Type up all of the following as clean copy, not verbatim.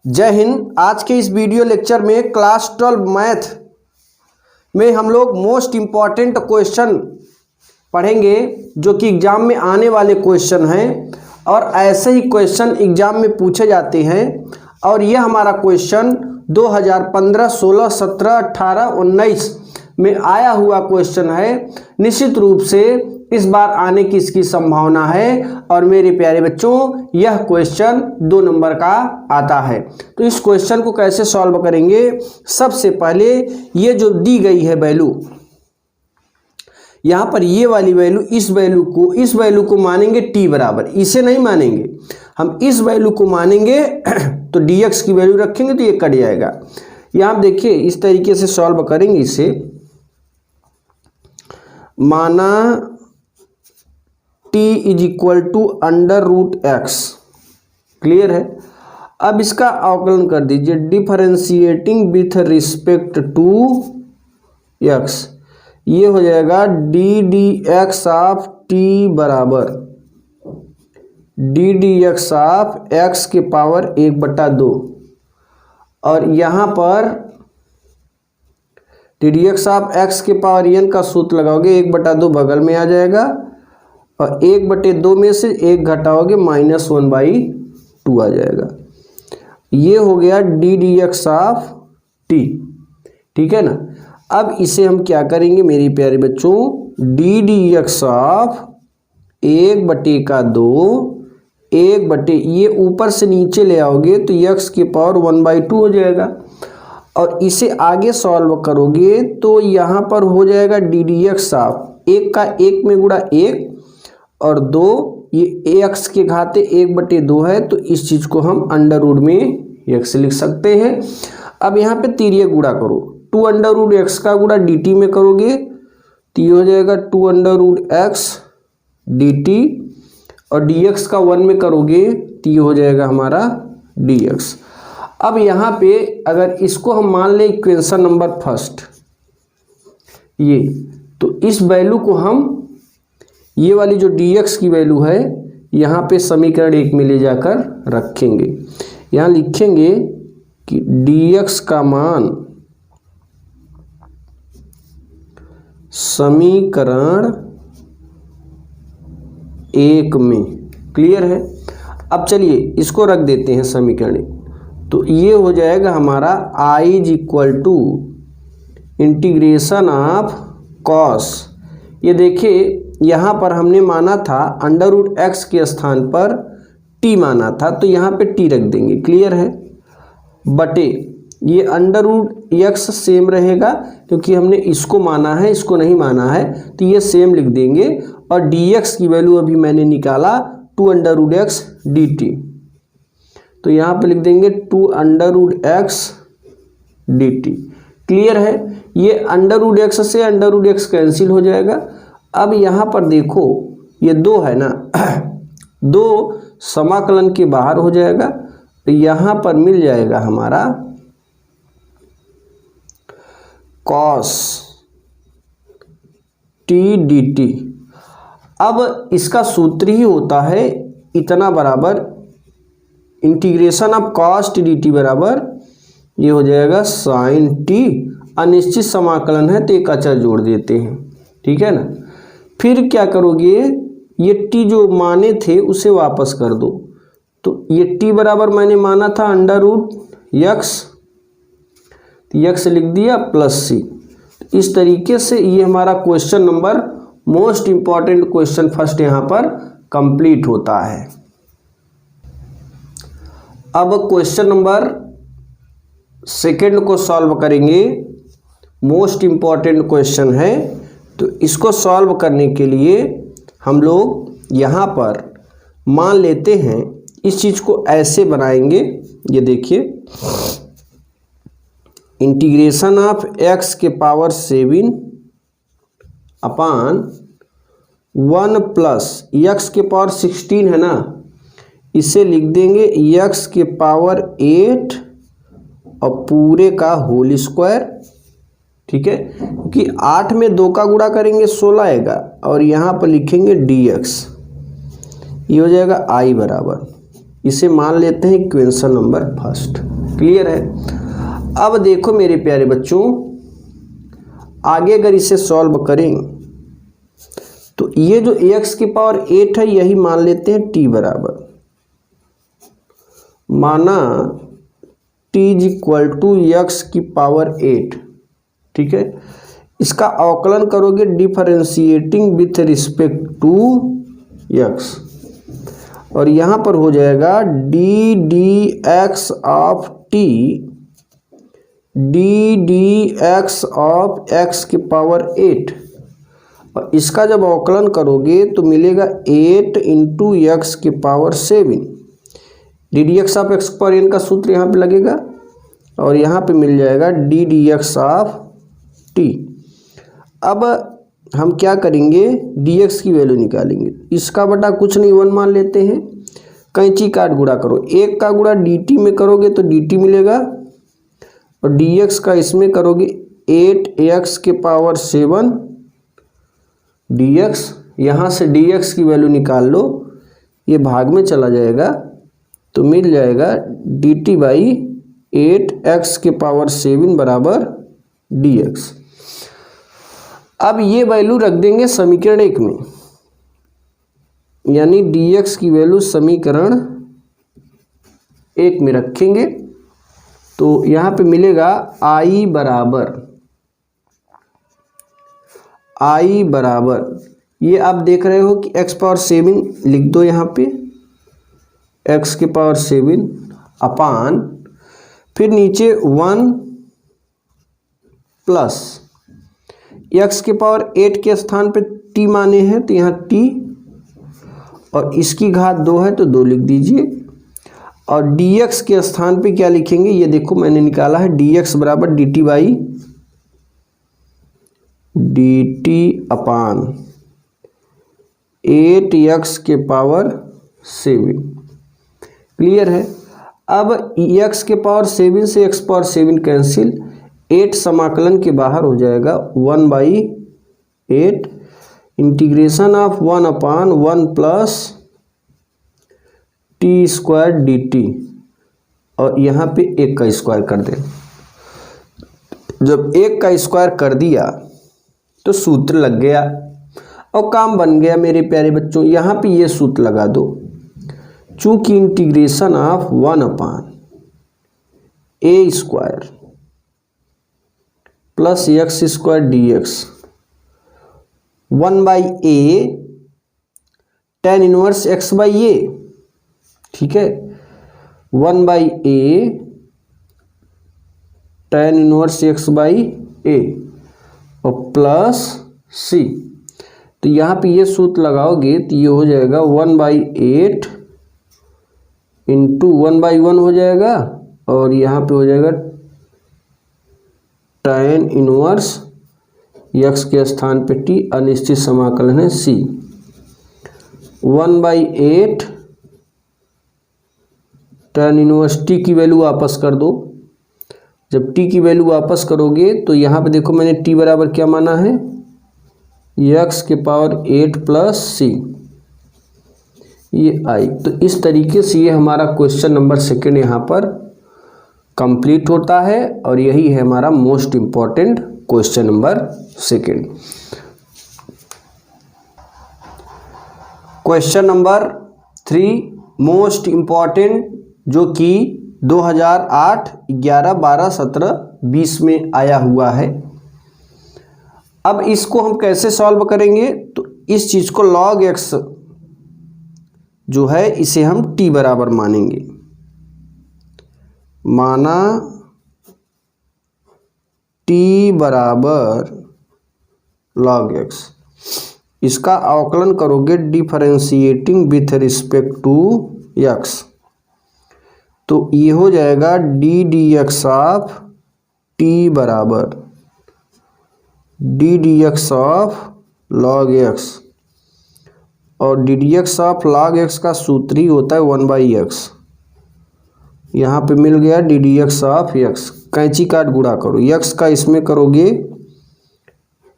जय हिंद। आज के इस वीडियो लेक्चर में क्लास 12 मैथ में हम लोग मोस्ट इम्पॉर्टेंट क्वेश्चन पढ़ेंगे जो कि एग्ज़ाम में आने वाले क्वेश्चन हैं और ऐसे ही क्वेश्चन एग्ज़ाम में पूछे जाते हैं। और यह हमारा क्वेश्चन 2015, 16, 17, 18, 19 में आया हुआ क्वेश्चन है। निश्चित रूप से इस बार आने की इसकी संभावना है। और मेरे प्यारे बच्चों, यह क्वेश्चन 2 नंबर का आता है। तो इस क्वेश्चन को कैसे सॉल्व करेंगे? सबसे पहले ये जो दी गई है वैल्यू, यहाँ पर ये वाली वैल्यू, इस वैल्यू को मानेंगे t बराबर, इसे नहीं मानेंगे हम, इस वैल्यू को मानेंगे तो dx की वैल्यू रखेंगे तो ये कट जाएगा। यहाँ देखिए इस तरीके से सॉल्व करेंगे इसे। माना t =√x, क्लियर है। अब इसका अवकलन कर दीजिए, differentiating with respect to x, ये हो जाएगा ddx ऑफ t बराबर ddx ऑफ x के पावर 1/2। और यहाँ पर ddx ऑफ x के पावर n का सूत्र लगाओगे, 1/2 बगल में आ जाएगा और 1/2 में से 1 घटाओगे -1/2 आ जाएगा। ये हो गया ddx ऑफ t, ठीक है ना। अब इसे हम क्या करेंगे मेरे प्यारे बच्चों, ddx ऑफ 1/2 ये ऊपर से नीचे ले आओगे तो x के पावर 1/2 हो जाएगा। और इसे आगे सॉल्व करोगे तो यहाँ पर हो जाएगा ddx ऑफ 1 का 1 में गुणा 1 और 2, ये x के घाते 1/2 है तो इस चीज़ को हम अंडर में x लिख सकते हैं। अब यहाँ पे तिर्यक गुणा करो, 2√x का गुणा dt में करोगे तो ये हो जाएगा 2√x dt, और dx का 1 में करोगे तो ये हो जाएगा हमारा dx। अब यहाँ पे अगर इसको हम मान लें इक्वेशन नंबर फर्स्ट, ये तो इस वैल्यू को हम, ये वाली जो dx की वैल्यू है यहाँ पे समीकरण 1 में ले जाकर रखेंगे। यहाँ लिखेंगे कि dx का मान समीकरण 1 में, क्लियर है। अब चलिए इसको रख देते हैं समीकरण 1, तो ये हो जाएगा हमारा I = इंटीग्रेशन ऑफ कॉस। ये देखिए यहाँ पर हमने माना था √x के स्थान पर t माना था, तो यहाँ पे t रख देंगे, क्लियर है, बटे ये √x सेम रहेगा क्योंकि हमने इसको माना है, इसको नहीं माना है, तो ये सेम लिख देंगे। और dx की वैल्यू अभी मैंने निकाला 2√x dt, तो यहाँ पे लिख देंगे 2√x dt, क्लियर है। ये √x से √x कैंसिल हो जाएगा। अब यहाँ पर देखो ये 2 है ना, 2 समाकलन के बाहर हो जाएगा तो यहाँ पर मिल जाएगा हमारा cos t dt। अब इसका सूत्र ही होता है इतना बराबर integration of cos t dt बराबर ये हो जाएगा sin t। अनिश्चित समाकलन है तो एक अचर जोड़ देते हैं, ठीक है ना। फिर क्या करोगे, ये t जो माने थे उसे वापस कर दो, तो ये t बराबर मैंने माना था √x, x लिख दिया प्लस c। इस तरीके से ये हमारा question number, most important question first यहाँ पर कंप्लीट होता है। अब क्वेश्चन नंबर सेकंड को सॉल्व करेंगे। मोस्ट इम्पॉर्टेंट क्वेश्चन है, तो इसको सॉल्व करने के लिए हम लोग यहाँ पर मान लेते हैं, इस चीज़ को ऐसे बनाएंगे। ये देखिए, इंटीग्रेशन ऑफ x के पावर 7 अपान 1 प्लस x के पावर 16 है ना, इसे लिख देंगे x के पावर 8 और पूरे का होल स्क्वायर, ठीक है। क्योंकि 8 में 2 का गुणा करेंगे 16 आएगा, और यहाँ पर लिखेंगे dx, ये हो जाएगा I बराबर, इसे मान लेते हैं इक्वेशन नंबर फर्स्ट। क्लियर है। अब देखो मेरे प्यारे बच्चों, आगे अगर इसे सॉल्व करें तो ये जो x की पावर 8 है यही मान लेते हैं t बराबर, माना t is equal to x की पावर 8, ठीक है। इसका अवकलन करोगे differentiating with respect to x, और यहाँ पर हो जाएगा D D X of T D D X of x की पावर 8, और इसका जब अवकलन करोगे तो मिलेगा 8 इंटू एक्स की power 7। D D X of X power n का सूत्र यहाँ पे लगेगा और यहाँ पे मिल जाएगा D D X of T. अब हम क्या करेंगे, dx की वैल्यू निकालेंगे। इसका बटा कुछ नहीं 1 मान लेते हैं, कैंची काट गुणा करो, 1 का गुणा dt में करोगे तो dt मिलेगा, और dx का इसमें करोगे 8x के पावर 7 dx। यहाँ से dx की वैल्यू निकाल लो, ये भाग में चला जाएगा तो मिल जाएगा dt बाई 8x के पावर 7 बराबर dx। अब ये वैल्यू रख देंगे समीकरण 1 में, यानी dx की वैल्यू समीकरण 1 में रखेंगे तो यहाँ पे मिलेगा i बराबर ये आप देख रहे हो कि x पावर 7 लिख दो यहाँ पे, x के पावर 7 अपान, फिर नीचे 1 प्लस x के पावर 8 के स्थान पे t माने हैं तो यहाँ t, और इसकी घात 2 है तो 2 लिख दीजिए, और dx के स्थान पे क्या लिखेंगे, ये देखो मैंने निकाला है dx बराबर dt by dt upon 8x के पावर 7। क्लियर है। अब x के पावर 7 से x पावर 7 कैंसिल, 8 समाकलन के बाहर हो जाएगा 1/8 integration of 1 upon 1 plus T square D T, और यहाँ पे 1 का स्क्वायर कर दें। जब 1 का स्क्वायर कर दिया तो सूत्र लग गया और काम बन गया मेरे प्यारे बच्चों। यहाँ पे ये सूत्र लगा दो, चूंकि integration of 1 upon a square plus x square d x 1/a tan inverse x by a, ठीक है, 1/a tan inverse x by a और प्लस c। तो यहाँ पे ये सूत्र लगाओगे तो ये हो जाएगा 1/8 इंटू 1/1 हो जाएगा, और यहाँ पे हो जाएगा tan इनवर्स x के स्थान पे t, अनिश्चित समाकलन है c। 1/8 tan इनवर्स t की वैल्यू वापस कर दो। जब t की वैल्यू वापस करोगे तो यहाँ पे देखो मैंने t बराबर क्या माना है, x के पावर 8 प्लस c, ये आई। तो इस तरीके से ये हमारा क्वेश्चन नंबर 2 यहाँ पर कंप्लीट होता है, और यही है हमारा most important question number 2। Question number 3 most important, जो कि 2008, 11, 12, 17, 20 में आया हुआ है। अब इसको हम कैसे सॉल्व करेंगे, तो इस चीज को log x जो है इसे हम t बराबर मानेंगे, माना t बराबर log x। इसका अवकलन करोगे differentiating with respect to x, तो ये हो जाएगा D D X of t बराबर D D X of log x, और D D X of log x का सूत्र ही होता है 1/x। यहाँ पे मिल गया D D X of x, कैंची काट गुणा करो, x का इसमें करोगे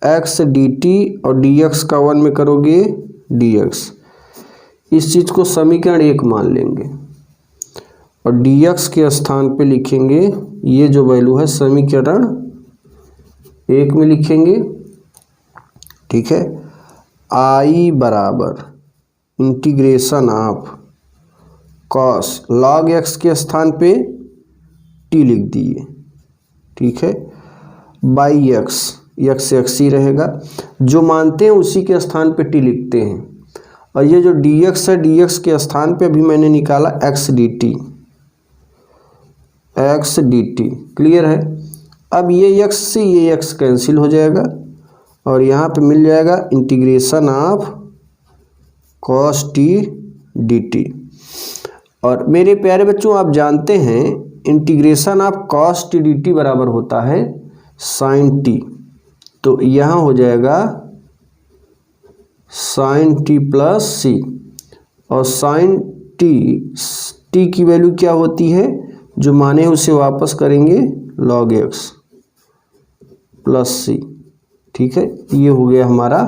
x dt और dx का 1 में करोगे dx। इस चीज़ को समीकरण 1 मान लेंगे, और dx के स्थान पे लिखेंगे ये जो वैल्यू है समीकरण 1 में लिखेंगे। ठीक है, I बराबर integration of cos log x के स्थान पे t लिख दिए। ठीक है, बाई x, x ही रहेगा, जो मानते हैं उसी के स्थान पे t लिखते हैं। और ये जो dx है, dx के स्थान पे अभी मैंने निकाला x dt, क्लियर है। अब ये x से ये x कैंसिल हो जाएगा और यहाँ पे मिल जाएगा integration of cos t dt। और मेरे प्यारे बच्चों, आप जानते हैं integration of cos t dt बराबर होता है sin t, तो यहाँ हो जाएगा sin t प्लस c, और sin t की वैल्यू क्या होती है, जो माने उसे वापस करेंगे log x प्लस c। ठीक है, ये हो गया हमारा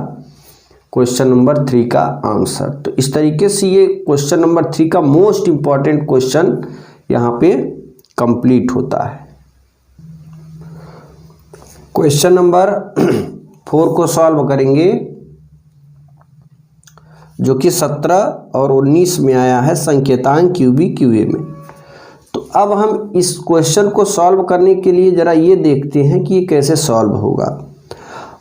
क्वेश्चन नंबर 3 का आंसर। तो इस तरीके से ये क्वेश्चन नंबर 3 का मोस्ट इम्पॉर्टेंट क्वेश्चन यहाँ पे कंप्लीट होता है। क्वेश्चन नंबर 4 को सॉल्व करेंगे, जो कि 17 और 19 में आया है संकेतांक QB QA में। तो अब हम इस क्वेश्चन को सॉल्व करने के लिए ज़रा ये देखते हैं कि ये कैसे सॉल्व होगा।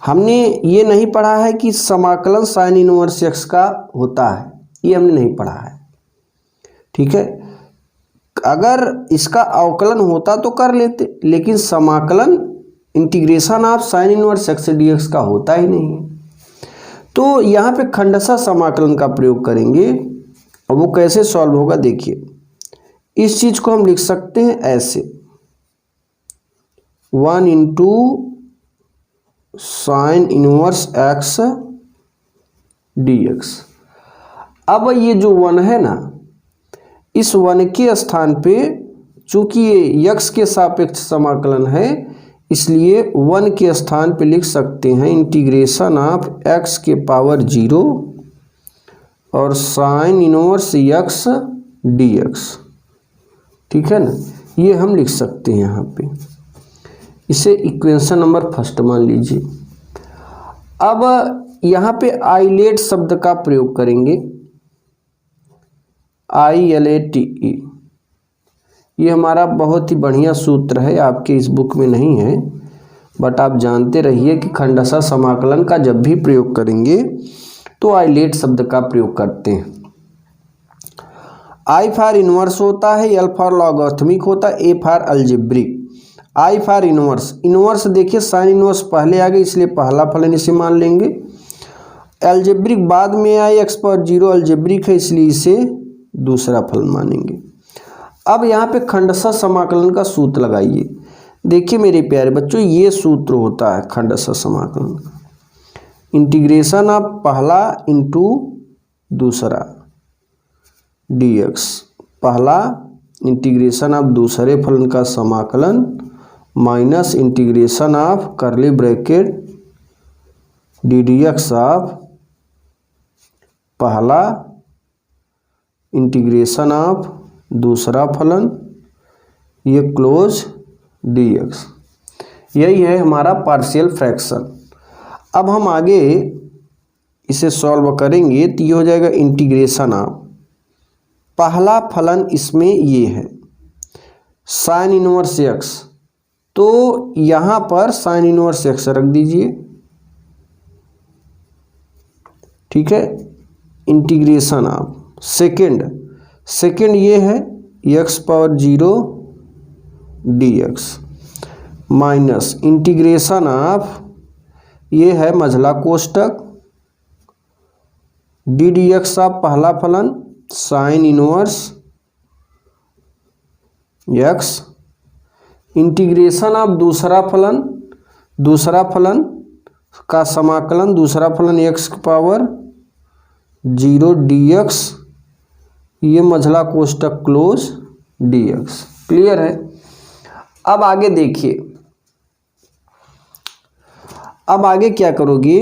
हमने ये नहीं पढ़ा है कि समाकलन साइन इनवर्स x का होता है, ये हमने नहीं पढ़ा है। ठीक है, अगर इसका अवकलन होता तो कर लेते, लेकिन समाकलन integration of sine inverse x dx का होता ही नहीं है। तो यहाँ पे खंडशः समाकलन का प्रयोग करेंगे और वो कैसे सॉल्व होगा देखिए। इस चीज़ को हम लिख सकते हैं ऐसे, 1 into sine inverse x dx। अब ये जो 1 है ना, इस 1 के स्थान पे, चूंकि ये x के सापेक्ष समाकलन है, इसलिए 1 के स्थान पे लिख सकते हैं इंटीग्रेशन ऑफ x के पावर 0 और साइन इनवर्स x dx। ठीक है ना, ये हम लिख सकते हैं यहाँ पे। इसे इक्वेशन नंबर 1 मान लीजिए। अब यहाँ पे आइलेट शब्द का प्रयोग करेंगे, ILATE। ये हमारा बहुत ही बढ़िया सूत्र है, आपके इस बुक में नहीं है, बट आप जानते रहिए कि खंडशः समाकलन का जब भी प्रयोग करेंगे तो आइलेट शब्द का प्रयोग करते हैं। I फॉर इनवर्स होता है, L फॉर लॉगरिथमिक होता है, A for algebraic. I for inverse, inverse देखिए साइन इनवर्स पहले आ गए इसलिए पहला फलन इसे मान लेंगे। अलजेब्रिक बाद में आए, x पावर 0 अलजेब्रिक है इसलिए इसे दूसरा फलन मानेंगे। अब यहाँ पे खंडशः समाकलन का सूत्र लगाइए। देखिए मेरे प्यारे बच्चों, ये सूत्र होता है खंडशः समाकलन का, इंटीग्रेशन ऑफ पहला इंटू दूसरा dx, पहला इंटीग्रेशन ऑफ दूसरे फलन का समाकलन माइनस इंटीग्रेशन ऑफ करली ब्रैकेट ddx ऑफ पहला इंटीग्रेशन ऑफ दूसरा फलन, ये क्लोज dx। यही है हमारा पार्शियल फ्रैक्शन। अब हम आगे इसे सॉल्व करेंगे तो ये हो जाएगा इंटीग्रेशन ऑफ पहला फलन, इसमें ये है साइन इनवर्स x, तो यहाँ पर साइन इनवर्स x रख दीजिए। ठीक है, इंटीग्रेशन ऑफ सेकेंड ये है x power 0 dx minus integration of ये है मझला कोष्टक डी dx ऑफ पहला फलन sine inverse x, integration of दूसरा फलन का समाकलन, दूसरा फलन x की पावर 0 dx, ये मझला कोष्टक क्लोज dx। क्लियर है। अब आगे देखिए, अब आगे क्या करोगे,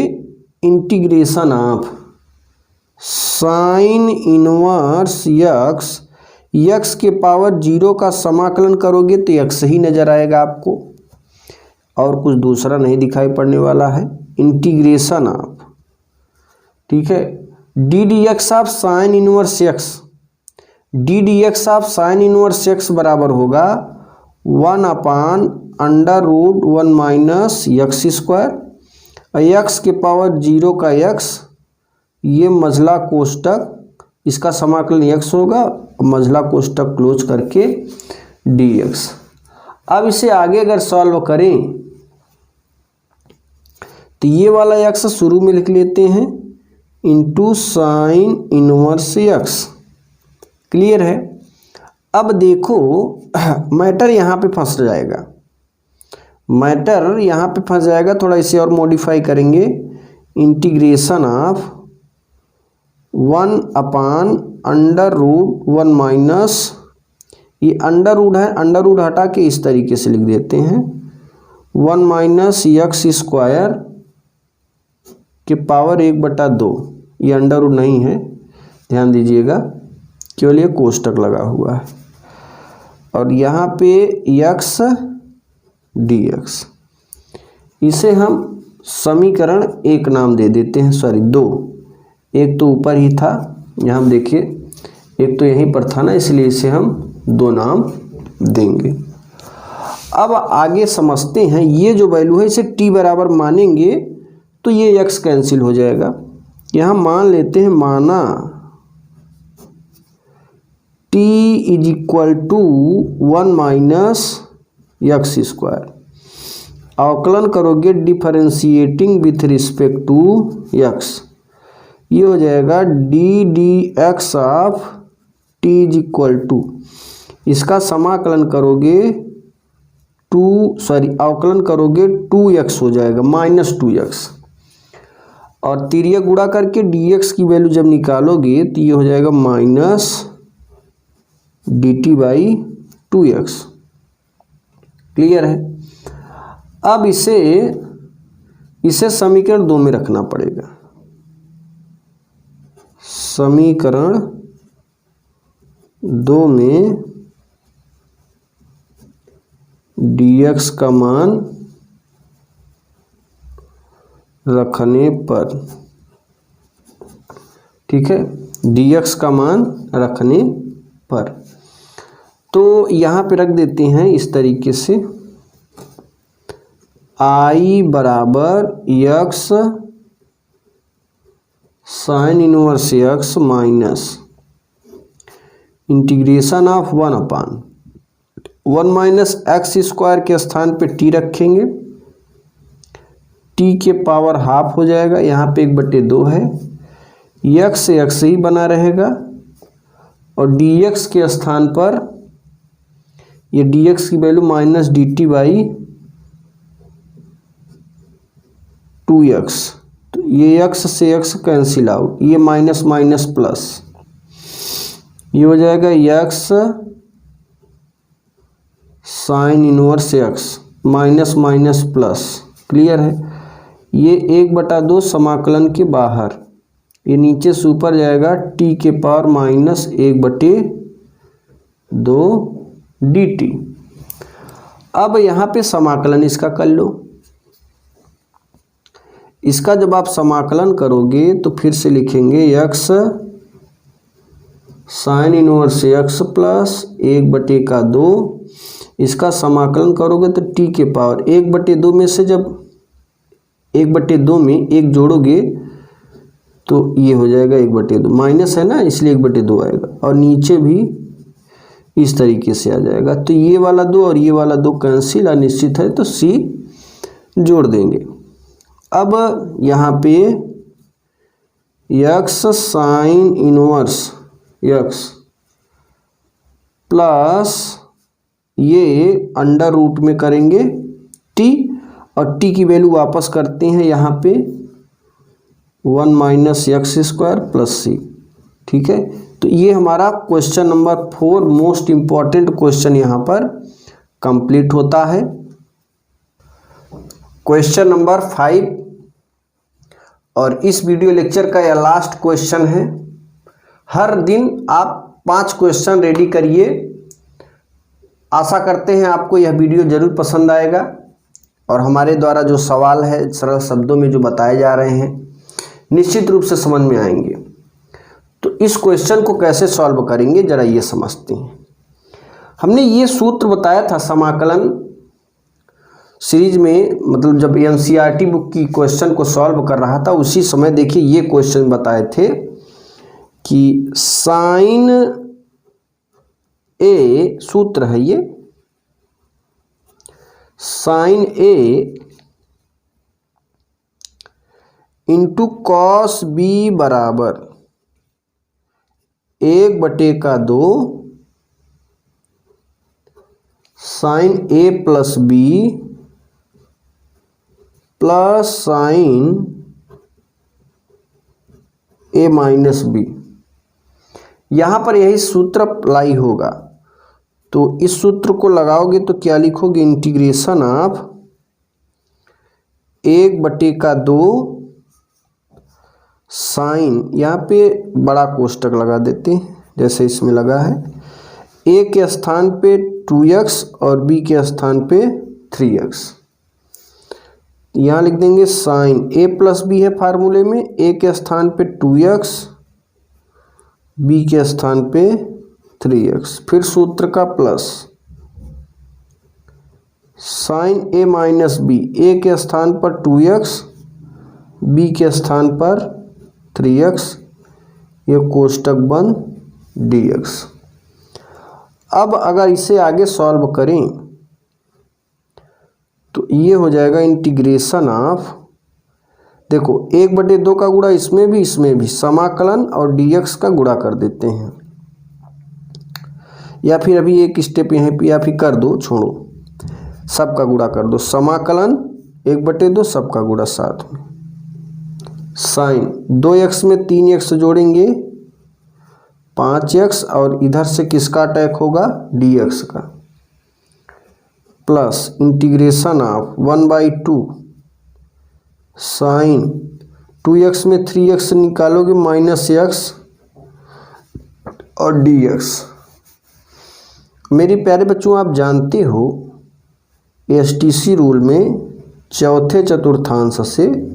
integration of sine inverse x, x के पावर 0 का समाकलन करोगे तो यक्स ही नज़र आएगा आपको, और कुछ दूसरा नहीं दिखाई पड़ने वाला है। इंटीग्रेशन ऑफ, ठीक है, D D X of sine inverse x, D D X of sine inverse x बराबर होगा 1/√1 माइनस यक्स स्क्वायर, और यक्स के पावर 0 का यक्स, ये मझला कोष्टक, इसका समाकलन यक्स होगा, मझला कोष्टक क्लोज करके डी एक्स। अब इसे आगे अगर सॉल्व करें तो ये वाला यक्स शुरू में लिख लेते हैं into sine inverse x. Clear है। अब देखो मैटर यहाँ पे फंस जाएगा, मैटर यहाँ पे फंस जाएगा, थोड़ा इसे और मॉडिफाई करेंगे। इंटीग्रेशन ऑफ 1/√1 माइनस, ये अंडर रूट है, अंडर रूट हटा के इस तरीके से लिख देते हैं 1 माइनस यक्स स्क्वायर के पावर 1/2। ये अंडर रूट नहीं है, ध्यान दीजिएगा, केवल ये कोष्टक लगा हुआ है, और यहाँ पे यक्स डी एक्स, इसे हम समीकरण 1 नाम दे देते हैं, सॉरी 2, एक तो ऊपर ही था, यहाँ हम देखिए एक तो यहीं पर था ना, इसलिए इसे हम 2 नाम देंगे। अब आगे समझते हैं, ये जो वैल्यू है इसे t बराबर मानेंगे तो ये x कैंसिल हो जाएगा। यहाँ मान लेते हैं, माना t = 1 माइनस यक्स स्क्वायर, अवकलन करोगे differentiating with respect to X, ये हो जाएगा D D X of t = इसका समाकलन करोगे अवकलन करोगे 2x हो जाएगा, -2x, और तिर्यक गुणा करके dx की वैल्यू जब निकालोगे तो ये हो जाएगा -dt/2x। क्लियर है। अब इसे समीकरण 2 में रखना पड़ेगा। समीकरण 2 में dx का मान रखने पर, ठीक है, dx का मान रखने पर, तो यहाँ पे रख देते हैं इस तरीके से, I बराबर x sine inverse x minus integration of 1/1 minus x square के स्थान पे t रखेंगे, t के पावर हाफ हो जाएगा, यहाँ पे 1/2 है, यक्स से यक्स ही बना रहेगा, और dx के स्थान पर ये dx की वैल्यू -dt/2x, तो ये x से x कैंसिल आउट, ये माइनस माइनस प्लस, ये हो जाएगा x sine inverse x minus minus plus. Clear है। ये 1/2 समाकलन के बाहर, ये नीचे से ऊपर जाएगा t के पावर -1/2 dt। अब यहाँ पे समाकलन इसका कर लो। इसका जब आप समाकलन करोगे तो फिर से लिखेंगे x sine inverse x plus 1/2, इसका समाकलन करोगे तो t के पावर 1/2 में से जब 1/2 में 1 जोड़ोगे तो ये हो जाएगा 1/2, माइनस है ना इसलिए 1/2 आएगा, और नीचे भी इस तरीके से आ जाएगा, तो ये वाला 2 और ये वाला 2 कैंसिल, अनिश्चित है तो c जोड़ देंगे। अब यहाँ पे x sine inverse x plus ये अंडर रूट में करेंगे t, और t की वैल्यू वापस करते हैं यहाँ पे 1 minus x square plus c। ठीक है, तो ये हमारा question number 4 most important question यहाँ पर कंप्लीट होता है। क्वेश्चन नंबर 5 और इस वीडियो लेक्चर का यह लास्ट क्वेश्चन है। हर दिन आप 5 क्वेश्चन रेडी करिए। आशा करते हैं आपको यह वीडियो ज़रूर पसंद आएगा और हमारे द्वारा जो सवाल है सरल शब्दों में जो बताए जा रहे हैं निश्चित रूप से समझ में आएंगे। तो इस क्वेश्चन को कैसे सॉल्व करेंगे ज़रा ये समझते हैं। हमने ये सूत्र बताया था समाकलन सीरीज में, मतलब जब एनसीईआरटी बुक की क्वेश्चन को सॉल्व कर रहा था उसी समय देखिए ये क्वेश्चन बताए थे कि साइन ए, सूत्र है ये, साइन ए इंटू कॉस बी बराबर 1/2 साइन ए प्लस बी प्लस साइन ए माइनस बी। यहाँ पर यही सूत्र अप्लाई होगा। तो इस सूत्र को लगाओगे तो क्या लिखोगे, इंटीग्रेशन ऑफ 1/2 साइन, यहाँ पे बड़ा कोष्टक लगा देते हैं जैसे इसमें लगा है, ए के स्थान पे 2x और बी के स्थान पे 3x। यहाँ लिख देंगे साइन ए प्लस बी है फार्मूले में, ए के स्थान पे 2x, बी के स्थान पे 3x, फिर सूत्र का प्लस साइन ए माइनस बी, ए के स्थान पर 2x, बी के स्थान पर 3x, ये कोष्टक बंद dx। अब अगर इसे आगे सॉल्व करें तो ये हो जाएगा इंटीग्रेशन ऑफ, देखो 1/2 का गुणा इसमें भी समाकलन और dx का गुणा कर देते हैं, या फिर अभी एक स्टेप यहाँ पे या फिर कर दो, छोड़ो, सबका गुणा कर दो, समाकलन 1/2 सबका गुणा साथ में, साइन 2x में 3x जोड़ेंगे 5x और इधर से किसका अटैक होगा, dx का, plus integration of 1/2 sign 2x में 3x निकालोगे -x और dx। मेरे प्यारे बच्चों आप जानते हो एसटीसी रूल में चौथे चतुर्थांश से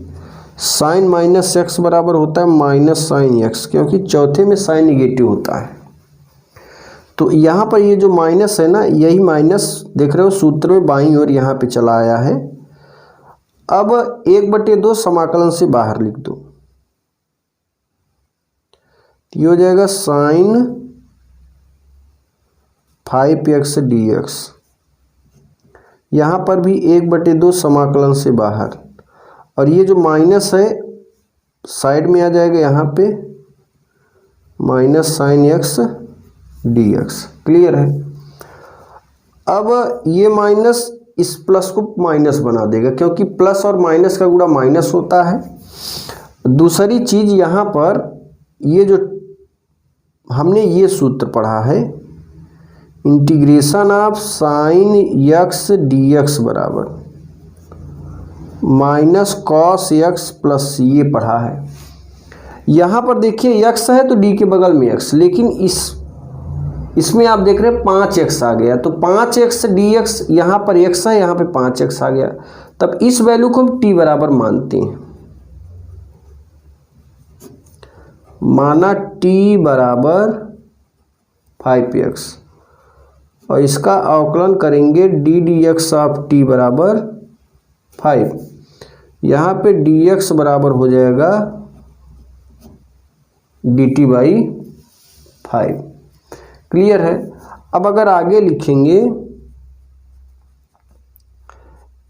साइन -x बराबर होता है माइनस साइन x, क्योंकि चौथे में साइन निगेटिव होता है। तो यहाँ पर ये जो माइनस है ना, यही माइनस देख रहे हो सूत्र में बाईं ओर यहाँ पे चला आया है। अब 1/2 समाकलन से बाहर लिख दो, ये हो जाएगा साइन 5x dx। यहाँ पर भी 1/2 समाकलन से बाहर, और ये जो माइनस है साइड में आ जाएगा यहाँ पे minus sine x dx। Clear है। अब ये माइनस इस प्लस को माइनस बना देगा, क्योंकि प्लस और माइनस का गुणा माइनस होता है। दूसरी चीज यहाँ पर ये जो हमने ये सूत्र पढ़ा है, integration of sine x dx बराबर माइनस कॉस x प्लस ये पढ़ा है। यहाँ पर देखिए x है तो d के बगल में x, लेकिन इसमें आप देख रहे हैं 5x आ गया, तो 5x dx, यहाँ पर x है, यहाँ पे 5x आ गया, तब इस वैल्यू को हम t बराबर मानते हैं। माना t बराबर 5x और इसका अवकलन करेंगे d dx ऑफ t बराबर 5। यहाँ पे dx बराबर हो जाएगा dt/5। क्लियर है। अब अगर आगे लिखेंगे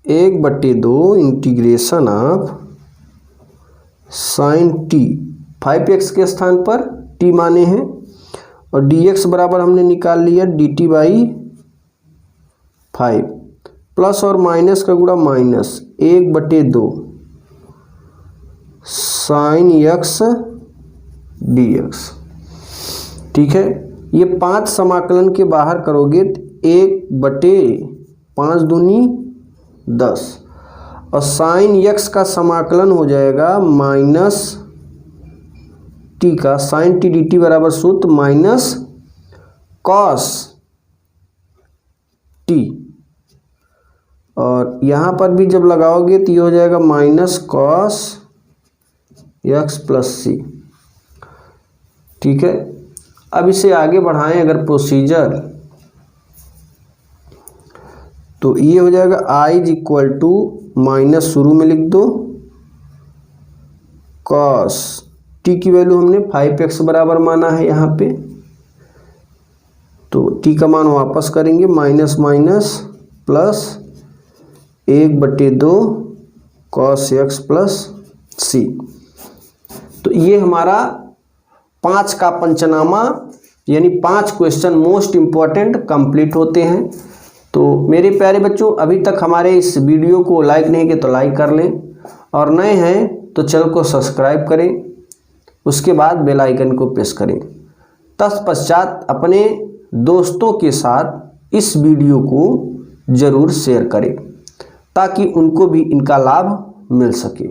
1/2 integration of sine t, 5x के स्थान पर t माने हैं, और dx बराबर हमने निकाल लिया dt/5, प्लस और माइनस का गुणा माइनस 1/2 साइन x dx। ठीक है, ये 5 समाकलन के बाहर करोगे तो 1/5 दूनी 10, और साइन x का समाकलन हो जाएगा माइनस टी का, साइन टी डी टी बराबर सूत्र माइनस कॉस टी, और यहाँ पर भी जब लगाओगे तो ये हो जाएगा माइनस कॉस एक्स प्लस सी। ठीक है, अब इसे आगे बढ़ाएं अगर प्रोसीजर, तो ये हो जाएगा I is equal to minus, शुरू में लिख दो कॉस टी की वैल्यू हमने 5x बराबर माना है यहाँ पे, तो टी का मान वापस करेंगे, minus minus plus 1/2 cos x plus C. तो ये हमारा 5 का पंचनामा यानी 5 क्वेश्चन मोस्ट इम्पॉर्टेंट कंप्लीट होते हैं। तो मेरे प्यारे बच्चों, अभी तक हमारे इस वीडियो को लाइक नहीं किया तो लाइक कर लें, और नए हैं तो चैनल को सब्सक्राइब करें, उसके बाद बेल आइकन को प्रेस करें। तत्पश्चात अपने दोस्तों के साथ इस वीडियो को ज़रूर शेयर करें ताकि उनको भी इनका लाभ मिल सके।